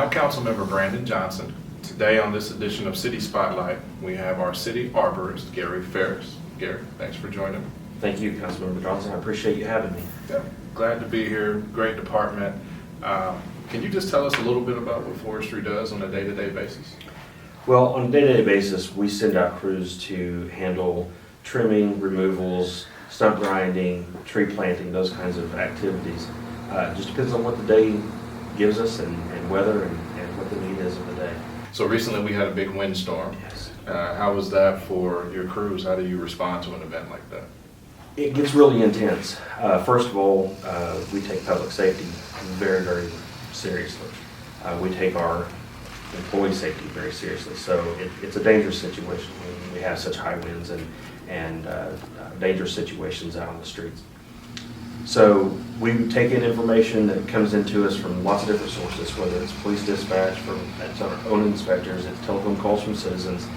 I'm Councilmember Brandon Johnson. Today on this edition of City Spotlight, we have our city arborist, Gary Farris. Gary, thanks for joining me. Thank you, Councilmember Johnson. I appreciate you having me. Yeah, glad to be here. Great department. Can you just tell us a little bit about what Forestry does on a day-to-day basis? Well, on a day-to-day basis, we send out crews to handle trimming, removals, stump grinding, tree planting, those kinds of activities. Just depends on what the day gives us and weather and what the need is of the day. So recently we had a big windstorm. Yes. How was that for your crews? How do you respond to an event like that? It gets really intense. First of all, we take public safety very, very seriously. We take our employee safety very seriously. So it's a dangerous situation when we have such high winds and dangerous situations out on the streets. So we take in information that comes into us from lots of different sources, whether it's police dispatch, it's our own inspectors, it's telephone calls from citizens,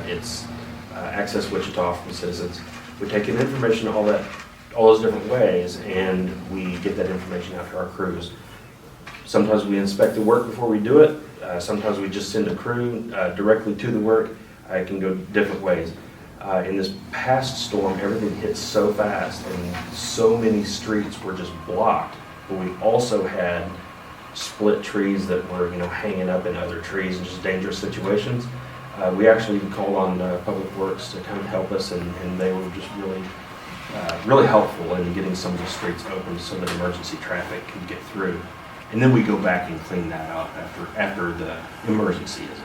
it's Access Wichita from citizens. We take in information all those different ways, and we get that information out to our crews. Sometimes we inspect the work before we do it. Sometimes we just send a crew directly to the work. It can go different ways. In this past storm, everything hit so fast and so many streets were just blocked. But we also had split trees that were, hanging up in other trees and just dangerous situations. We actually called on Public Works to come help us, and they were just really helpful in getting some of the streets open so that emergency traffic could get through. And then we go back and clean that up after the emergency is in.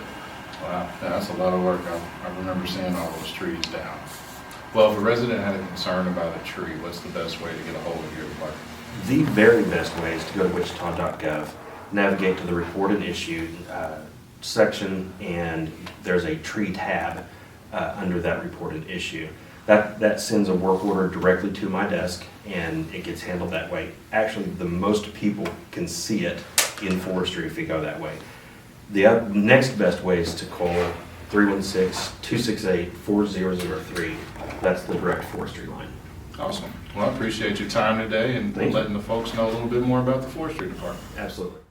Wow, yeah, that's a lot of work. I remember seeing all those trees down. Well, if a resident had a concern about a tree, what's the best way to get a hold of your department? The very best way is to go to wichita.gov, navigate to the reported issue section, and there's a tree tab under that reported issue. That sends a work order directly to my desk, and it gets handled that way. Actually, the most people can see it in Forestry if we go that way. The next best way is to call 316-268-4003. That's the direct Forestry line. Awesome. Well, I appreciate your time today and letting the folks know a little bit more about the Forestry Department. Absolutely.